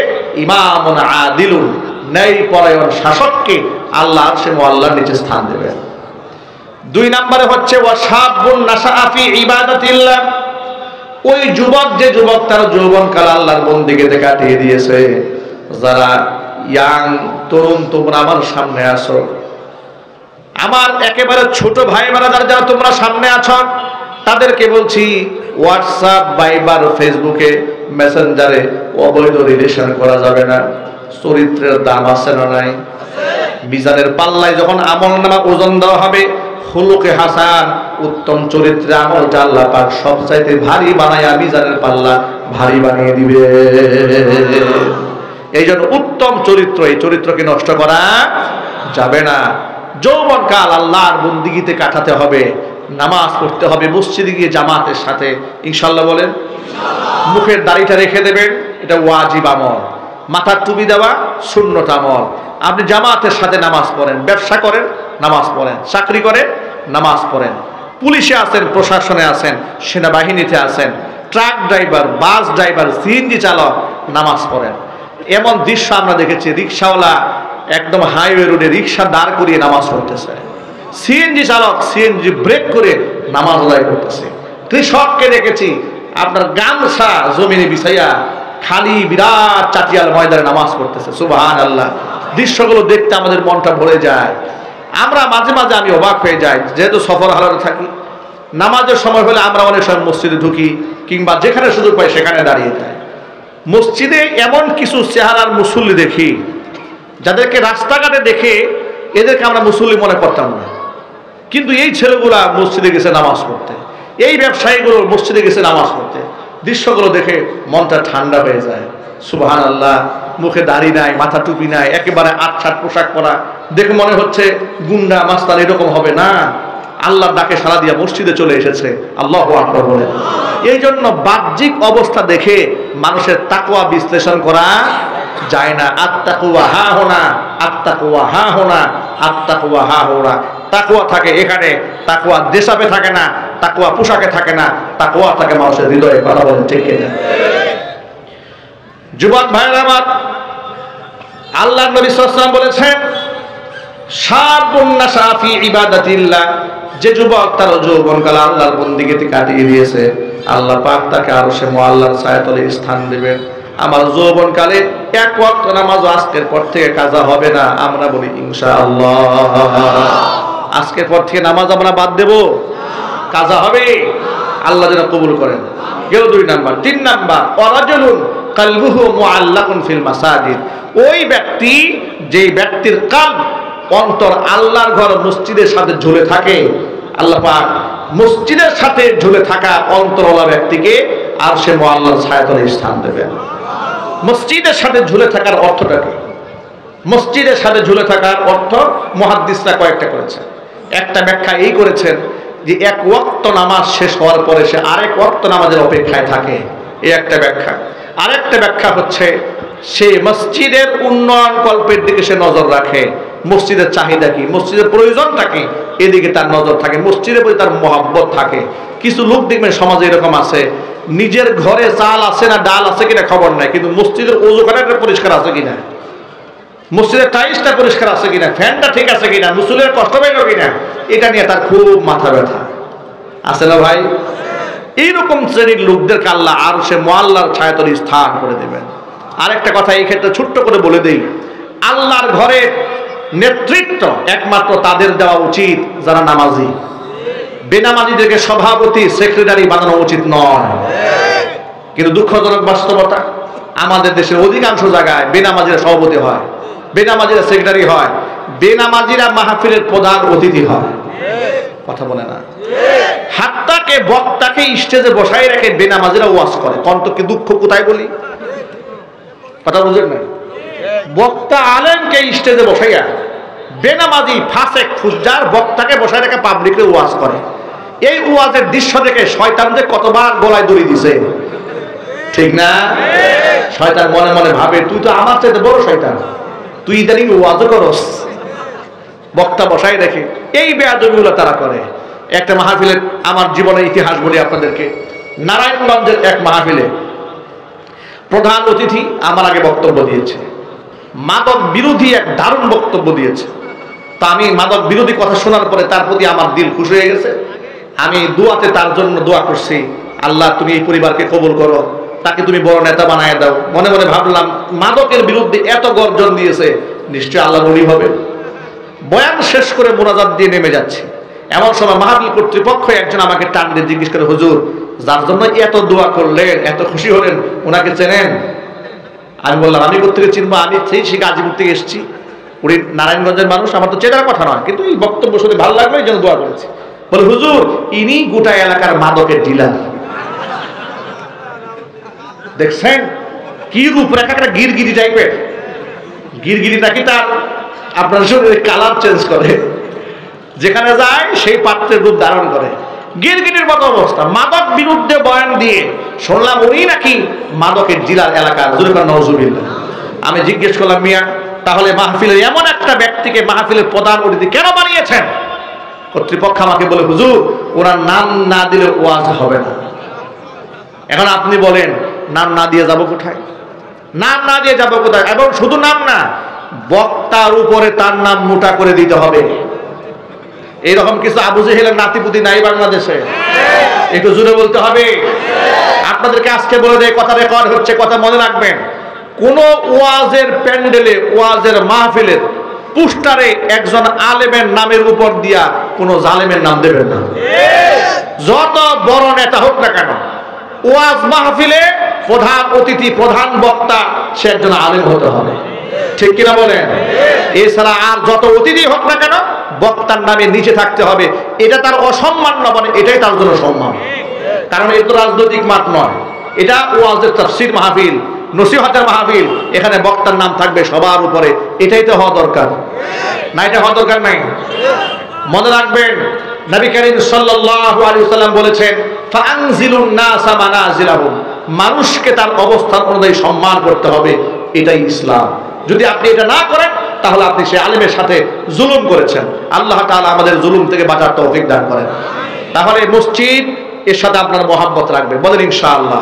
ইমামুন আদিলুন, ন্যায়পরায়ণ শাসককে আল্লাহ আরশে মুআল্লার নিচে স্থান দেবে। 2 নম্বরে হচ্ছে ওয়াশাবুন নাশাআ ফি ইবাদাতিল্লাহ, ওই যুবক, যে যুবক তার যৌবনকাল আল্লাহর বন্দেগীতে কাটিয়ে দিয়েছে। যারা ইয়াং তরুণ, তোমরা আমার সামনে আসো, আমার একেবারে ছোট ভাই ব্রাদার যারা তোমরা সামনে আছো, তাদেরকে বলছি হোয়াটসঅ্যাপ, ভাইবার, ফেসবুকে, মেসেঞ্জারে অবৈধ রিলেশন করা যাবে না। চরিত্রের দাম আছে না নাই? মিজানের পাল্লায় যখন আমলনামা ওজন দেওয়া হবে, খুলুকে হাসান, উত্তম চরিত্রে আমলটা আল্লাহ পাক সবচাইতে ভারী বানায়া মিজানের পাল্লা ভারী বানিয়ে দিবে। এই জন্য উত্তম চরিত্র, এই চরিত্রকে নষ্ট করা যাবে না। যৌবনকাল আল্লাহর বন্দিগিতে কাটাতে হবে, নামাজ পড়তে হবে মসজিদে গিয়ে জামাতের সাথে, ইনশাল্লাহ বলেন। মুখের দাড়িটা রেখে দেবেন, এটা ওয়াজিব আমল। মাথার টুপি দেওয়া সুন্নত আমল। আপনি জামাতের সাথে নামাজ পড়েন, ব্যবসা করেন নামাজ পড়েন, চাকরি করেন নামাজ পড়েন, পুলিশে আছেন, প্রশাসনে আছেন, সেনাবাহিনীতে আছেন, truck driver, bus driver, CNG চালক, নামাজ পড়েন। এমন দৃশ্য আমরা দেখেছি, রিক্সাওয়ালা একদম হাইওয়ে রোডে রিক্সা দাঁড় করিয়ে নামাজ পড়তেছে, সিএনজি চালক সিএনজি ব্রেক করে নামাজ আদায় করতেছে। কৃষককে দেখেছি আপনার গামছা জমিনে বিছাইয়া খালি বিরাট চাটিয়াল ময়দানে নামাজ পড়তেছে। সুবহানাল্লাহ। দৃশ্যগুলো দেখতে আমাদের মনটা ভরে যায়। আমরা মাঝে মাঝে আমি অবাক হয়ে যাই, যেহেতু সফর হালাতে থাকি, নামাজের সময় হলে আমরা অনেক সময় মসজিদে ঢুকি কিংবা যেখানে সুযোগ পাই সেখানে দাঁড়িয়ে যাই। মসজিদে এমন কিছু চেহারার মুসল্লি দেখি যাদেরকে রাস্তাঘাটে দেখে এদেরকে আমরা মুসল্লি মনে করতাম না, কিন্তু এই ছেলেগুলা মসজিদে গেছে নামাজ পড়তে, এই ব্যবসায়ীগুলো মসজিদে গেছে নামাজ পড়তে। দৃশ্যগুলো দেখে মনটা ঠান্ডা হয়ে যায়। সুবহানাল্লাহ। মুখে দাড়ি নাই, মাথা টুপি নাই, একেবারে আটসাট পোশাক পরা, দেখে মনে হচ্ছে গুন্ডা মাস্তান, এরকম হবে না। আল্লাহর ডাকে সাড়া দিয়া মসজিদে চলে এসেছে। আল্লাহু আকবার বলে। এই জন্য বাহ্যিক অবস্থা দেখে মানুষের তাকওয়া বিশ্লেষণ করা যায় না। আত্তাকুয়া হা হোনা, আত্তাকুয়া হা হোনা, আত্তাকুয়া হা হোনা। তাকওয়া থাকে এখানে, তাকওয়া দেশাবে থাকে না, তাকওয়া পোশাকে থাকে না, তাকওয়া থাকে মানুষের হৃদয়ে। কথা বলেন ঠিক কিনা? যুবক ভাইরা আমার, আল্লাহর নবী সাল্লাল্লাহু আলাইহি ওয়াসাল্লাম বলেছেন, শাবুন নাশা ফি ইবাদাতিল্লাহ, যে যুবক তার যৌবনকাল আল্লাহর বন্দেগীতে কাটিয়ে দিয়েছে, আল্লাহ পাক তাকে আরশে মুআল্লার ছায়াতলে স্থান দেবেন। আমার যৌবনকালে এক ওয়াক্ত নামাজ আজকের পর থেকে কাজা হবে না, আমরা বলি ইনশাআল্লাহ। আজকের পর থেকে নামাজ আমরা বাদ দেব, কাজা হবে। আল্লাহ যেন কবুল করেন। গেল 2 নাম্বার। 3 নাম্বার, ওয়ারাজুলুন কলবুহু মুআল্লাকুন ফিল মাসাজিদ, ওই ব্যক্তি, যেই ব্যক্তির কাল্ব, অন্তর আল্লাহর ঘর মসজিদের সাথে ঝুলে থাকে, আল্লাহ পাক মসজিদের সাথে ঝুলে থাকা অন্তরওয়ালা ব্যক্তিকে আরশে মুআল্লার ছায়াতলে স্থান দেবেন। মসজিদের সাথে ঝুলে থাকার অর্থটা কি? মসজিদের সাথে ঝুলে থাকার অর্থ মুহাদ্দিসরা কয়েকটা করেছেন। একটা ব্যাখ্যা এই করেছেন যে এক ওয়াক্ত নামাজ শেষ হওয়ার পরে সে আরেক ওয়াক্ত নামাজের অপেক্ষায় থাকে, এই একটা ব্যাখ্যা। আরেকটা ব্যাখ্যা হচ্ছে সে মসজিদের উন্নয়ন কল্পের দিকে সে নজর রাখে, মসজিদের চাহিদা কি, মসজিদের প্রয়োজনটা কি, এদিকে তার নজর থাকে, মসজিদের প্রতি তার মহব্বত থাকে। কিছু লোক দেখবেন সমাজে এরকম আছে, নিজের ঘরে চাল আছে না ডাল আছে কিনা খবর নাই, কিন্তু মসজিদের ওযুখানাটা পরিষ্কার আছে কিনা, মসজিদের টাইলসটা পরিষ্কার আছে কিনা, ফ্যানটা ঠিক আছে কিনা, মুসল্লির কষ্ট পাইল কিনা, এটা নিয়ে তার খুব মাথা ব্যথা আছে না ভাই? এইরকম শ্রেণীর লোকদেরকে আল্লাহ আরশে মুআল্লার ছায়াতলে স্থান করে দেবেন। আরেকটা কথা এই ক্ষেত্রে ছোট্ট করে বলে দেই, আল্লাহর ঘরের নেতৃত্ব একমাত্র তাদের দেওয়া উচিত যারা নামাজি। বেনামাজিদেরকে সভাপতি সেক্রেটারি বানানো উচিত নয়। কিন্তু দুঃখজনক বাস্তবতা, আমাদের দেশের অধিকাংশ জায়গায় বেনামাজিরা সভাপতি হয়, বেনামাজিরা সেক্রেটারি হয়, বেনামাজিরা মাহফিলের প্রধান অতিথি হয়। কথা বলে না? হাত্তাকে বক্তাকে স্টেজে বসাই রেখে বেনামাজিরা ওয়াজ করে। কন্তকে দুঃখ কোথায় বলি? কথা বুঝেন না? বক্তা আলেমকে স্টেজে বসাইয়া বেনামাজি ফাসেক ফুজ্জার বক্তাকে বসাই রেখে পাবলিকে ওয়াজ করে। এই ওয়াজের দৃশ্য দেখে শয়তান যে কতবার গলায় দড়ি দিছে, ঠিক না? শয়তান মনে মনে ভাবে, তুই তো আমার চাইতে বড় শয়তান, তুই ইদানিং ওয়াজও করস। বক্তা বসাই রেখে এই বেয়াদবিগুলো তারা করে। একটা মাহফিলে, আমার জীবনের ইতিহাস বলি আপনাদেরকে, নারায়ণগঞ্জের এক মাহফিলে প্রধান অতিথি আমার আগে বক্তব্য দিয়েছে, মাদক বিরোধী এক দারুণ বক্তব্য দিয়েছে। তা আমি মাদক বিরোধী কথা শোনার পরে তার প্রতি আমার দিল খুশি হয়ে গেছে। আমি দোয়াতে তার জন্য দোয়া করছি, আল্লাহ তুমি এই পরিবারকে কবুল করো, তাকে তুমি বড় নেতা বানায় দাও। মনে মনে ভাবলাম, মাদকের বিরুদ্ধে এত গর্জন দিয়েছে, নিশ্চয় আল্লাহ বলি হবে। বয়ান শেষ করে মোনাজাত দিয়ে নেমে যাচ্ছে, এমন সময় মাহফিল কর্তৃপক্ষ একজন আমাকে টান দিয়ে জিজ্ঞেস করে, হুজুর যার জন্য এত দোয়া করলেন, এত খুশি হলেন, ওনাকে চেনেন? আমি বললাম, আমি কোথা থেকে চিনবো, আমি সেই গাজীপুর থেকে এসেছি, উনি নারায়ণগঞ্জের মানুষ, আমার তো চেনার কথা নয়, কিন্তু এই বক্তব্য শুনে ভালো লাগলো, এই জন্য দোয়া করেছি। বলে, হুজুর ইনি গোটা এলাকার মাদকের ডিলার। দেখছেন কি রূপরেখা, একটা গিরগিরি টাইপের। গিরগিরি নাকি তার আপনার শরীরে কালার চেঞ্জ করে, যেখানে যায় সেই পাত্রের রূপ ধারণ করে। গিরগিটির মতো অবস্থা। মাদক বিরুদ্ধে বয়ান দিয়ে শুনলাম উনি নাকি মাদকের জিলার এলাকার। নওজুবিল্লাহ। আমি জিজ্ঞেস করলাম, মিয়া তাহলে মাহফিলের এমন একটা ব্যক্তিকে মাহফিলের প্রধান অতিথি কেন বানিয়েছেন? কর্তৃপক্ষ আমাকে বলে, হুজুর ওনার নাম না দিলে ওয়াজ হবে না। এখন আপনি বলেন নাম না দিয়ে যাব কোথায়? নাম না দিয়ে যাব কোথায়? এবং শুধু নাম না, বক্তার উপরে তার নাম মোটা করে দিতে হবে। এইরকম কিছু আবু জেহেলের নাতিপুতি নাই বাংলাদেশে? একটু জোরে বলতে হবে। আপনাদেরকে আজকে বলে দেয়, কথা রেকর্ড হচ্ছে, কথা মনে রাখবেন। কোন ওয়াজের প্যান্ডেলে, ওয়াজের মাহফিলের পোস্টারে একজন আলেমের নামের উপর দিয়া কোন জালেমের নাম দেবেন না, যত বড় নেতা হোক না কেন। ওয়াজ মাহফিলে প্রধান অতিথি, প্রধান বক্তা সে একজন আলেম হতে হবে, ঠিক কিনা বলেন? এছাড়া আর যত অতিথি হোক না কেন বক্তার নামে নিচে থাকতে হবে। এটা তার অসম্মান না, মানে এটাই তার জন্য সম্মান। কারণ এটা তো রাজনৈতিক মাঠ নয়, এটা ওয়াজের তাফসীর মাহফিল, নসিহতের মাহফিল। এখানে বক্তার নাম থাকবে সবার উপরে। এটাই তো হওয়া দরকার না? এটা হওয়া দরকার নাই? মনে রাখবেন, নবী করিম সাল্লাল্লাহু আলাইহি ওয়াসাল্লাম বলেছেন, ফাআনজিলুন নাসা মানাজিলাহুম, মানুষকে তার অবস্থান অনুযায়ী সম্মান করতে হবে। এটাই ইসলাম। যদি আপনি এটা না করেন তাহলে আপনি সেই আলেমের সাথে জুলুম করেছেন। আল্লাহ তাআলা আমাদের জুলুম থেকে বাঁচার তৌফিক দান করেন। তাহলে মসজিদ এর সাথে আপনার মহব্বত রাখবেন, বলেন ইনশাআল্লাহ।